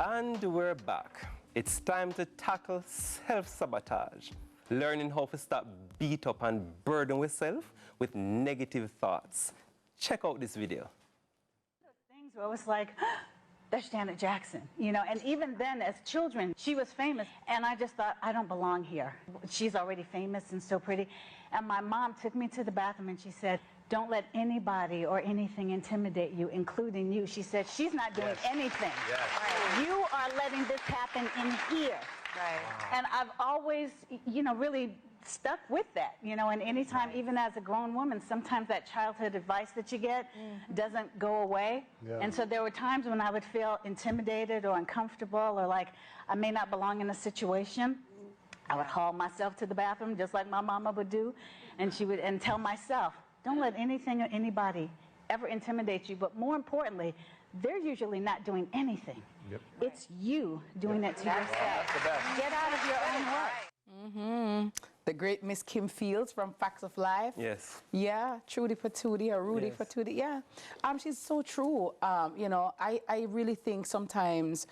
And we're back. It's time to tackle self-sabotage. Learning how to stop beat up and burden with self with negative thoughts. Check out this video. Things where it was like, that's Janet Jackson, you know, and even then as children, she was famous, and I just thought, I don't belong here. She's already famous and so pretty. And my mom took me to the bathroom and she said, don't let anybody or anything intimidate you, including you. She said, she's not doing anything. Yes. Right. You are letting this happen in here. Right. Wow. And I've always, you know, really stuck with that, you know, and anytime, even as a grown woman, sometimes that childhood advice that you get doesn't go away. Yeah. And so there were times when I would feel intimidated or uncomfortable or like I may not belong in a situation. I would haul myself to the bathroom just like my mama would do, and she would, and tell myself, don't let anything or anybody ever intimidate you, but more importantly, they're usually not doing anything. Yep. It's you doing it to yourself. That's the best. Get out of your own way. Mm-hmm. The great Miss Kim Fields from Facts of Life. Yes. Yeah, Trudy for Tootie or Rudy for Tootie. Yeah. She's so true. You know, I really think sometimes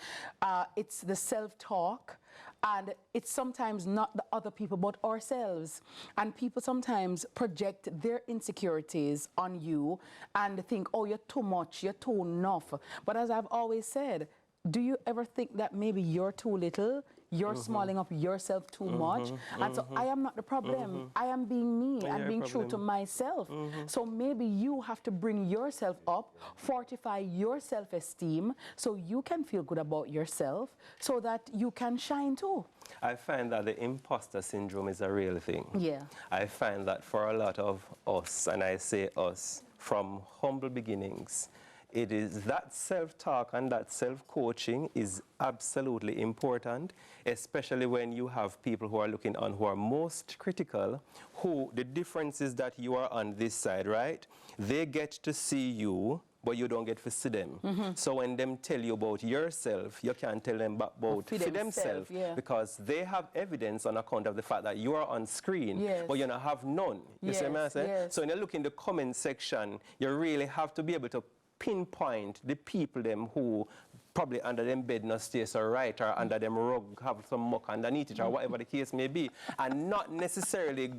it's the self-talk, and it's sometimes not the other people but ourselves. And people sometimes project their insecurities on you and think, oh, you're too much, you're too enough. But as I've always said, do you ever think that maybe you're too little? You're smalling up yourself too much. And so I am not the problem. I am being me and being true to myself. So maybe you have to bring yourself up, fortify your self-esteem so you can feel good about yourself so that you can shine too. I find that the imposter syndrome is a real thing. Yeah. I find that for a lot of us, and I say us, from humble beginnings, it is that self-talk and that self-coaching is absolutely important, especially when you have people who are looking on who are most critical, who the difference is that you are on this side, right? They get to see you, but you don't get to see them. So when them tell you about yourself, you can't tell them about themselves, because they have evidence on account of the fact that you are on screen, but you don't have none. You see what I'm saying? So when you look in the comment section, you really have to be able to pinpoint the people them who probably under them bed no stay so right, or under them rug have some muck underneath it, or whatever the case may be, and not necessarily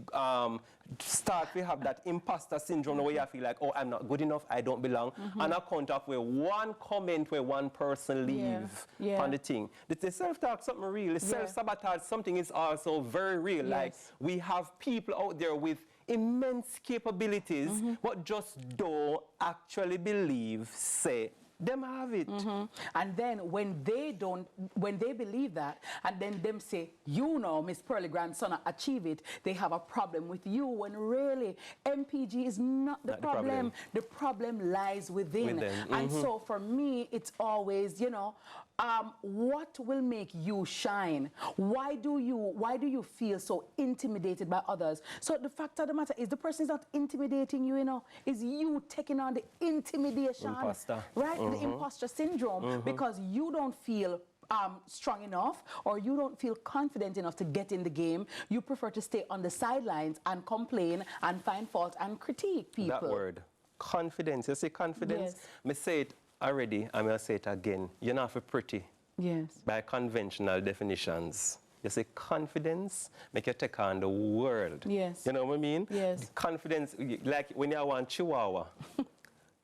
start to have that imposter syndrome where you feel like, oh, I'm not good enough, I don't belong, on account of where one comment where one person leave on the thing. The self-talk something real, the self-sabotage something is also very real. Like we have people out there with immense capabilities, but just don't actually believe, say, them have it. And then when they believe that, and then them say, you know, Miss Pearly grandson achieve it, they have a problem with you, when really MPG is not the problem. The problem lies within. And so for me, it's always, you know, what will make you shine? Why do you feel so intimidated by others? So the fact of the matter is the person is not intimidating you, you know, is you taking on the intimidation. Imposter. Right? The imposter syndrome, because you don't feel strong enough, or you don't feel confident enough to get in the game. You prefer to stay on the sidelines and complain and find fault and critique people. That word, confidence. You say confidence? Me say it already, I'm going to say it again. You're not for pretty. Yes. By conventional definitions. You say confidence, make you take on the world. Yes. You know what I mean? Yes. Confidence, like when you want Chihuahua.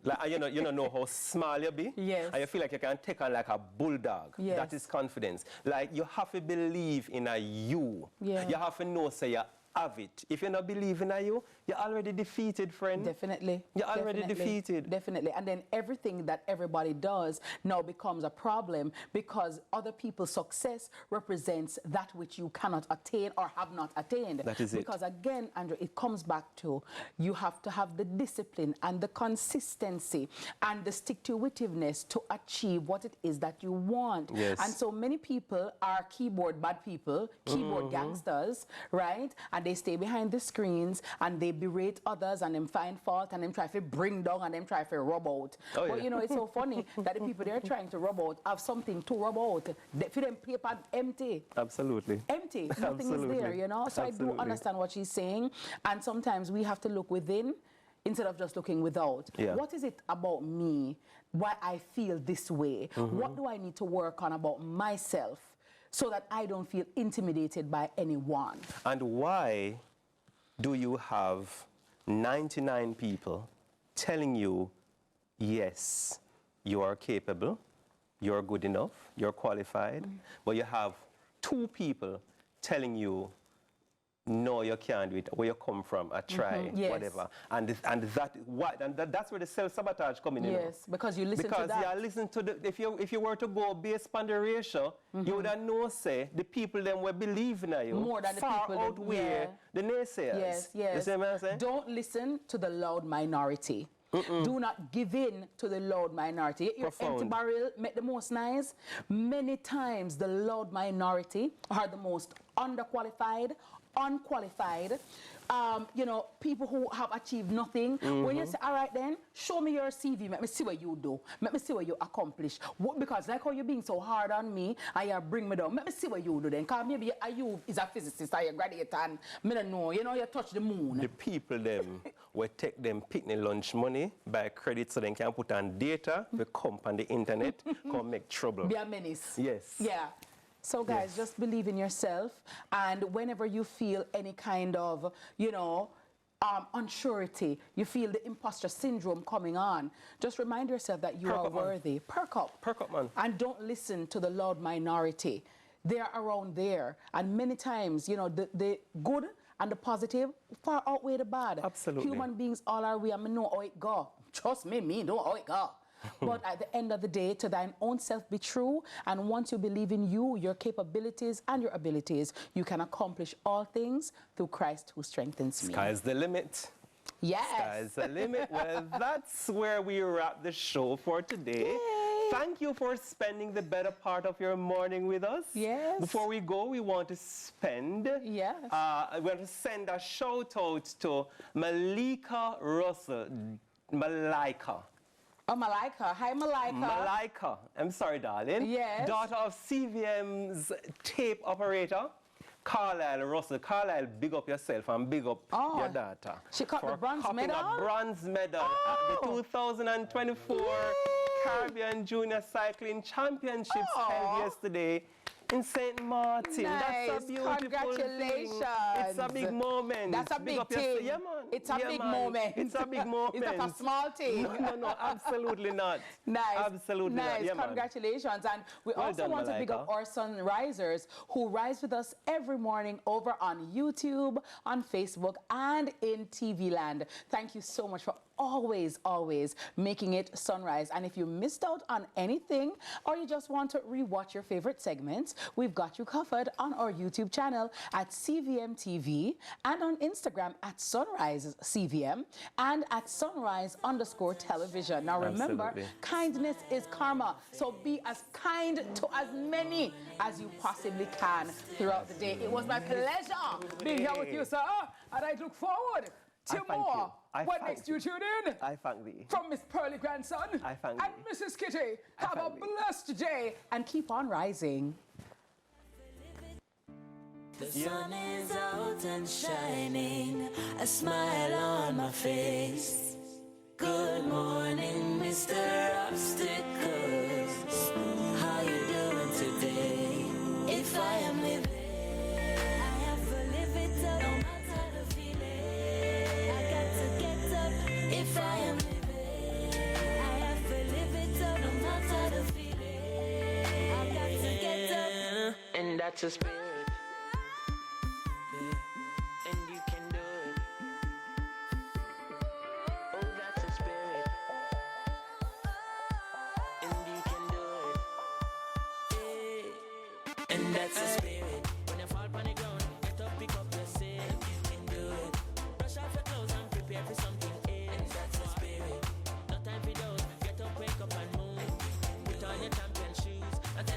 Like, you don't know how small you be. Yes. And you feel like you can take on like a bulldog. Yes. That is confidence. Like you have to believe in a you. Yeah. You have to know, say, you have it. If you don't believe in a you, you're already defeated, friend. Definitely. You're already defeated. Definitely. And then everything that everybody does now becomes a problem, because other people's success represents that which you cannot attain or have not attained. That is it. Because again, Andrew, it comes back to you have to have the discipline and the consistency and the stick-to-itiveness to achieve what it is that you want. Yes. And so many people are keyboard bad people, keyboard gangsters, right? And they stay behind the screens and they berate others and them find fault and them try to bring down and them try to rub out. But you know, it's so funny that the people they're trying to rub out have something to rub out. They feel them paper empty. Absolutely. Empty. Nothing is there, you know? So I do understand what she's saying. And sometimes we have to look within instead of just looking without. Yeah. What is it about me, why I feel this way? What do I need to work on about myself so that I don't feel intimidated by anyone? And why do you have 99 people telling you, yes, you are capable, you're good enough, you're qualified, but you have 2 people telling you, no, you can't do it, where you come from, I try, Yes. whatever. And that's where the self-sabotage comes in. Yes, because you listen to because that. you listen to the, if you were to go based on the ratio, you would have know, say, the people them were believing in you More than the far people that- outweigh the naysayers. Yes, yes. You see what I'm saying? Don't listen to the loud minority. Do not give in to the loud minority. Your empty Profound. barrel make the most noise. Many times the loud minority are the most underqualified, unqualified, you know, people who have achieved nothing. When you say, all right then, show me your CV, let me see what you do, let me see what you accomplish. Because like how you're being so hard on me, and you bring me down, let me see what you do then, because maybe you is a physicist, or you graduate and me don't know, you know, you touch the moon. The people them will take them picnic lunch money, buy credit so they can put on data, we come on the internet, come make trouble. Be a menace. Yes. Yeah. So guys, just believe in yourself, and whenever you feel any kind of, you know, unsurety, you feel the imposter syndrome coming on, just remind yourself that you Perk are up, man. worthy. Perk up. Perk up, man. And don't listen to the loud minority. They're around there, and many times, you know, the good and the positive far outweigh the bad. Absolutely. Human beings all are we, and me know how it go. Trust me know how it go. But at the end of the day, to thine own self be true, and once you believe in you, your capabilities and your abilities, you can accomplish all things through Christ who strengthens me. Sky's the limit. Yes. Sky's the limit. Well, that's where we wrap the show for today. Yay. Thank you for spending the better part of your morning with us. Yes. Before we go, we want to spend. Yes. We want to send a shout out to Malika Russell. Malika. Oh, Malika. Hi, Malika. Malika, I'm sorry, darling. Yes. Daughter of CVM's tape operator, Carlisle Russell. Carlisle, big up yourself and big up your daughter. She caught the bronze copying medal? a bronze medal at the 2024 Caribbean Junior Cycling Championships held yesterday in St. Martin. Nice. That's a beautiful Congratulations. thing. It's a big moment. That's a big up yourself. thing. Yeah, man. It's a Yeah, big man. moment. It's a big moment. It's not a small thing. No, absolutely not. Nice. Absolutely nice. not. Yeah, man. Congratulations. And we Well also done, want to big up Malika. our sunrisers who rise with us every morning over on YouTube, on Facebook, and in TV land. Thank you so much for always making it sunrise. And if you missed out on anything, or you just want to rewatch your favorite segments, we've got you covered on our YouTube channel at CVMTV, and on Instagram at Sunrise CVM, and at Sunrise_television. Now remember, Absolutely. kindness is karma. So be as kind to as many as you possibly can throughout the day. It was my pleasure being here with you, sir, and I look forward to I thank more. you. I When thank next you tune in? I thank thee. From Miss Pearly grandson I thank and thee. Mrs. Kitty, have a thank thee. blessed day and keep on rising. The sun is out and shining, a smile on my face. Good morning, Mr. Obstacles. How you doing today? If I am living, I have to live it up. No matter the feeling, I got to get up. If I am living, I have to live it up. No matter the feeling, I got to get up. And that's a spirit. And you can do it. Oh, that's a spirit. And you can do it. Yeah. And that's a spirit. When you fall on the ground, get up, pick up yourself. You can do it. Brush off your clothes and prepare for something.